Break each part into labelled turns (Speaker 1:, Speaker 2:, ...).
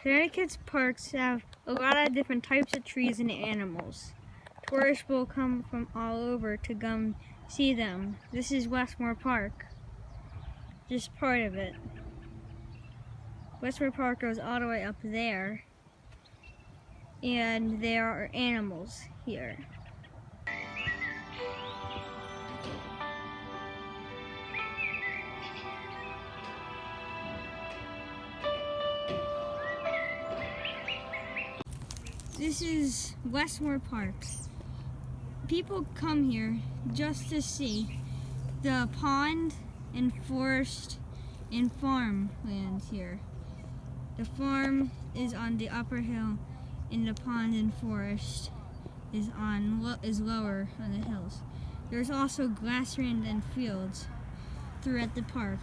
Speaker 1: Connecticut's parks have a lot of different types of trees and animals. Tourists will come from all over to come see them. This is Westmoor Park, just part of it. Westmoor Park goes all the way up there, and there are animals here. This is Westmoor Park. People come here just to see the pond and forest and farmland here. The farm is on the upper hill, and the pond and forest is lower on the hills. There's also grassland and fields throughout the park.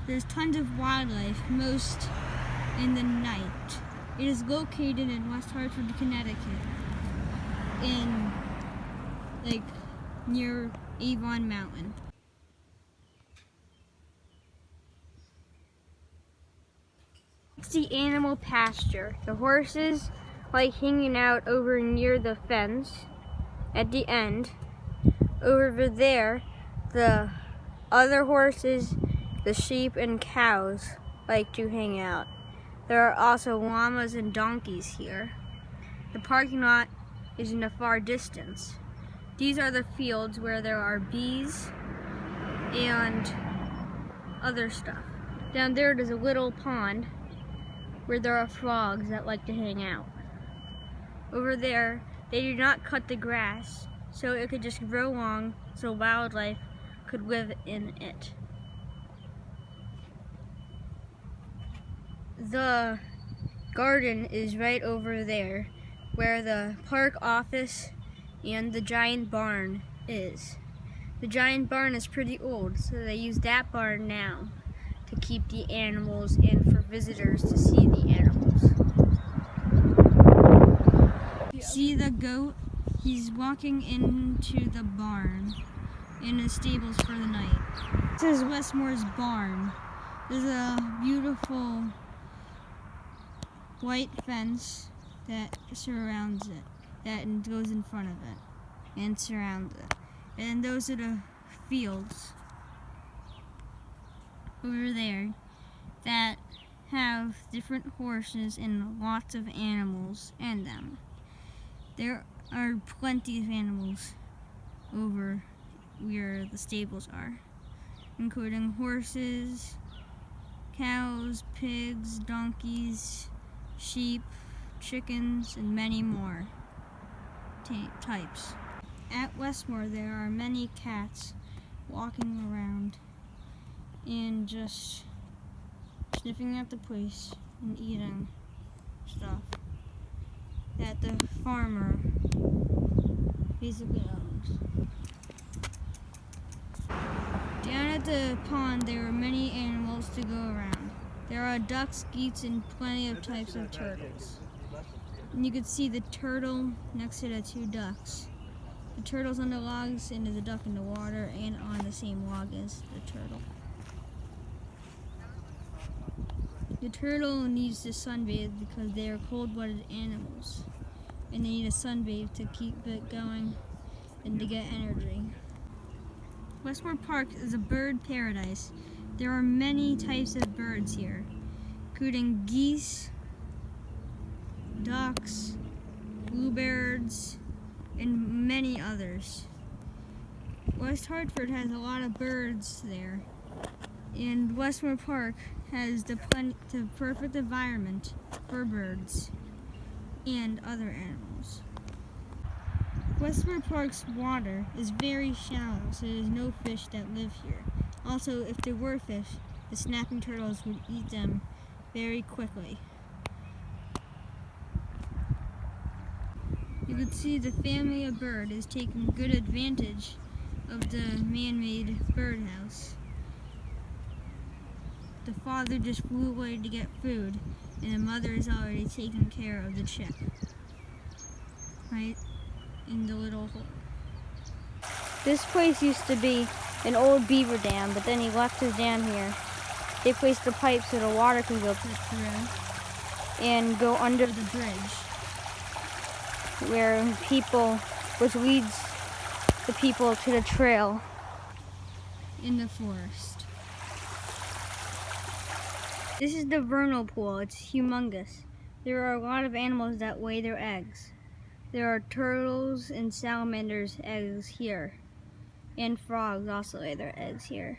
Speaker 1: There's tons of wildlife, most in the night. It is located in West Hartford, Connecticut, near Avon Mountain. It's the animal pasture. The horses like hanging out over near the fence at the end. Over there, the other horses, the sheep and cows like to hang out. There are also llamas and donkeys here. The parking lot is in the far distance. These are the fields where there are bees and other stuff. Down there's a little pond where there are frogs that like to hang out. Over there, they do not cut the grass, so it could just grow long so wildlife could live in it. The garden is right over there, where the park office and the giant barn is. The giant barn is pretty old, so they use that barn now to keep the animals and for visitors to see the animals. See the goat? He's walking into the barn in the stables for the night. This is Westmoor's barn. There's a beautiful white fence that surrounds it, that goes in front of it and surrounds it. And those are the fields over there that have different horses and lots of animals in them. There are plenty of animals over where the stables are, including horses, cows, pigs, donkeys, sheep, chickens, and many more types. At Westmoor, there are many cats walking around and just sniffing at the place and eating stuff that the farmer basically owns. Down at the pond, there are many animals to go around. There are ducks, geese, and plenty of types of turtles. And you can see the turtle next to the two ducks. The turtle's on the logs, and there's a duck in the water and on the same log as the turtle. The turtle needs to sunbathe because they are cold-blooded animals, and they need a sunbathe to keep it going and to get energy. Westmoor Park is a bird paradise. There are many types of birds here, including geese, ducks, bluebirds, and many others. West Hartford has a lot of birds there, and Westmoor Park has the perfect environment for birds and other animals. Westmoor Park's water is very shallow, so there's no fish that live here. Also, if there were fish, the snapping turtles would eat them very quickly. You can see the family of bird is taking good advantage of the man-made birdhouse. The father just flew away to get food, and the mother is already taking care of the chick. Right in the little hole. This place used to be an old beaver dam, but then he left his dam here. They placed the pipe so the water can go through. and go under the bridge which leads the people to the trail in the forest. This is the vernal pool. It's humongous. There are a lot of animals that lay their eggs. There are turtles and salamanders' eggs here, and frogs also lay their eggs here.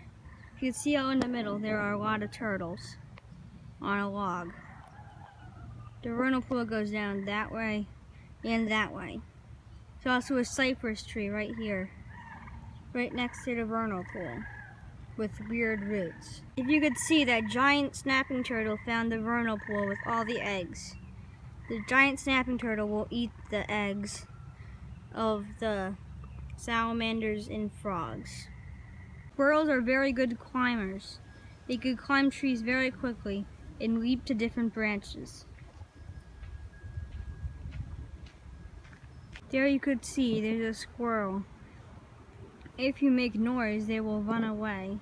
Speaker 1: You can see out in the middle there are a lot of turtles on a log. The vernal pool goes down that way and that way. There's also a cypress tree right here, right next to the vernal pool, with weird roots. If you could see, that giant snapping turtle found the vernal pool with all the eggs. The giant snapping turtle will eat the eggs of the salamanders and frogs. Squirrels are very good climbers. They could climb trees very quickly and leap to different branches. There you could see there's a squirrel. If you make noise, they will run away.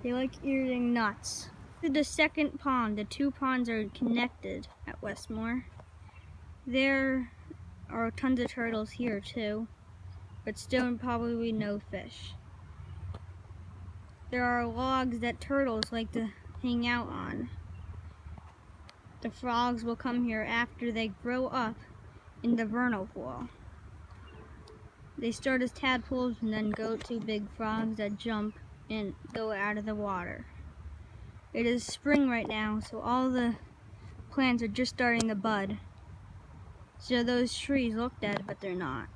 Speaker 1: They like eating nuts. This is the second pond. The two ponds are connected at Westmoor. There are tons of turtles here too, but still probably no fish. There are logs that turtles like to hang out on. The frogs will come here after they grow up in the vernal pool. They start as tadpoles and then go to big frogs that jump and go out of the water. It is spring right now, so all the plants are just starting to bud. So those trees look dead, but they're not.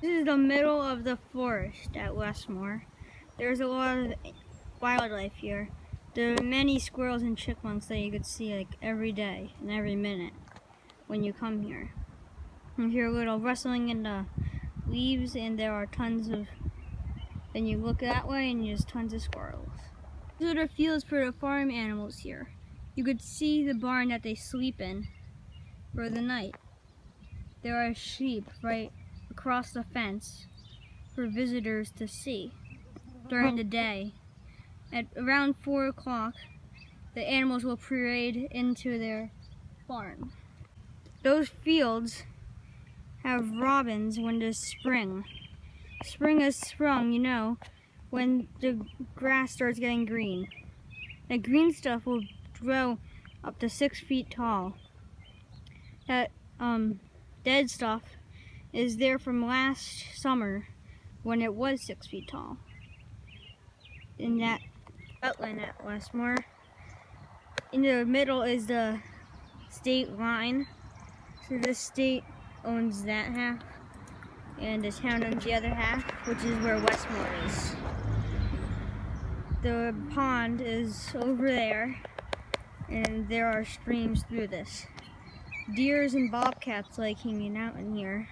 Speaker 1: This is the middle of the forest at Westmoor. There's a lot of wildlife here. There are many squirrels and chipmunks that you could see like every day and every minute when you come here. You hear a little rustling in the leaves, and there are tons of, then you look that way and there's tons of squirrels. These are the fields for the farm animals here. You could see the barn that they sleep in for the night. There are sheep right across the fence for visitors to see during the day. At around 4 o'clock, the animals will parade into their barn. Those fields have robins when it's spring. Spring has sprung, you know, when the grass starts getting green. That green stuff will grow up to 6 feet tall. That dead stuff is there from last summer when it was 6 feet tall. In that wetland at Westmoor. In the middle is the state line. So the state owns that half, and the town owns the other half, which is where Westmoor is. The pond is over there, and there are streams through this. Deers and bobcats like hanging out in here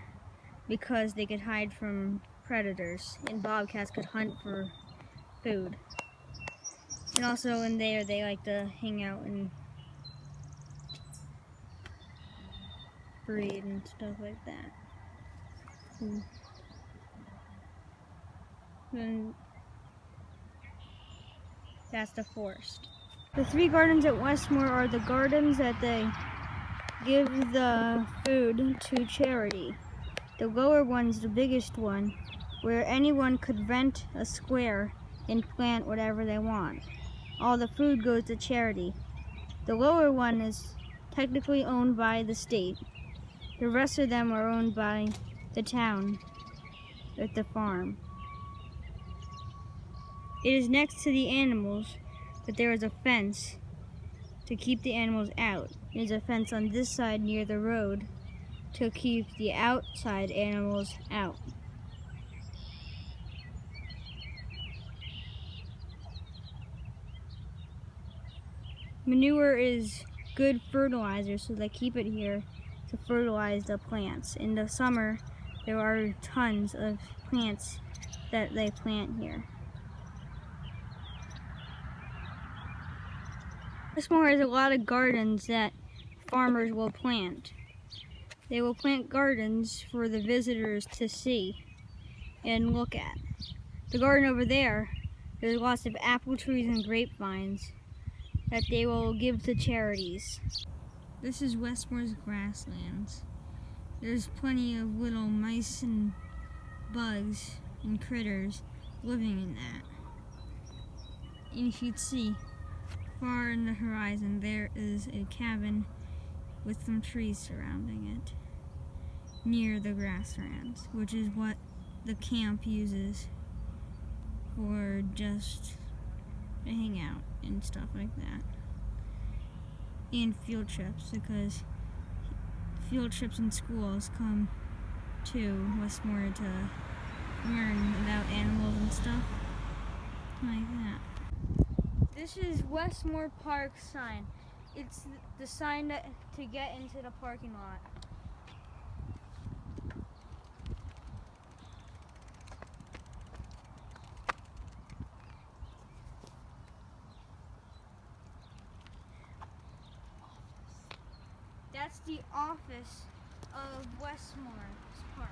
Speaker 1: because they could hide from predators, and bobcats could hunt for food. And also in there they like to hang out and breed and stuff like that. And that's the forest. The 3 gardens at Westmoor are the gardens that they give the food to charity. The lower one's the biggest one, where anyone could rent a square and plant whatever they want. All the food goes to charity. The lower one is technically owned by the state. The rest of them are owned by the town at the farm. It is next to the animals, but there is a fence to keep the animals out. There's a fence on this side near the road to keep the outside animals out. Manure is good fertilizer, so they keep it here to fertilize the plants. In the summer, there are tons of plants that they plant here. Westmoor has a lot of gardens that farmers will plant. They will plant gardens for the visitors to see and look at. The garden over there, there's lots of apple trees and grapevines that they will give to charities. This is Westmoor's grasslands. There's plenty of little mice and bugs and critters living in that. And if you'd see, far in the horizon there is a cabin with some trees surrounding it near the grasslands, which is what the camp uses for just to hang out and stuff like that. And field trips, because field trips in schools come to Westmoor to learn about animals and stuff like that. This is Westmoor Park sign. It's the sign to get into the parking lot. That's the office of Westmoor's Park.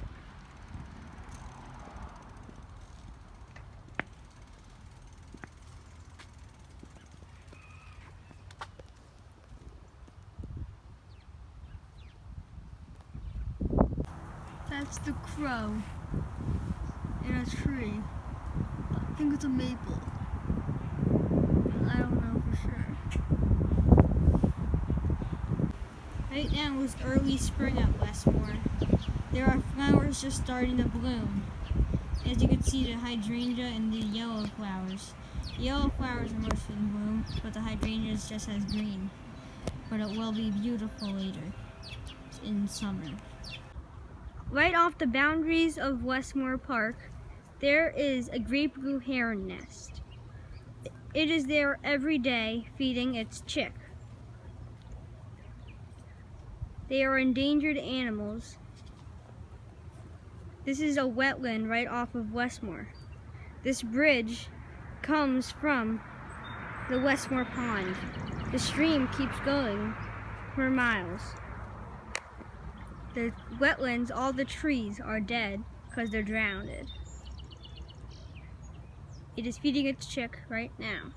Speaker 1: That's the crow in a tree. I think it's a maple. I don't know for sure. Right now is early spring at Westmoor. There are flowers just starting to bloom. As you can see, the hydrangea and the yellow flowers. The yellow flowers are mostly in bloom, but the hydrangea just has green. But it will be beautiful later in summer. Right off the boundaries of Westmoor Park, there is a great blue heron nest. It is there every day feeding its chick. They are endangered animals. This is a wetland right off of Westmoor. This bridge comes from the Westmoor Pond. The stream keeps going for miles. The wetlands, all the trees are dead because they're drowned. It is feeding its chick right now.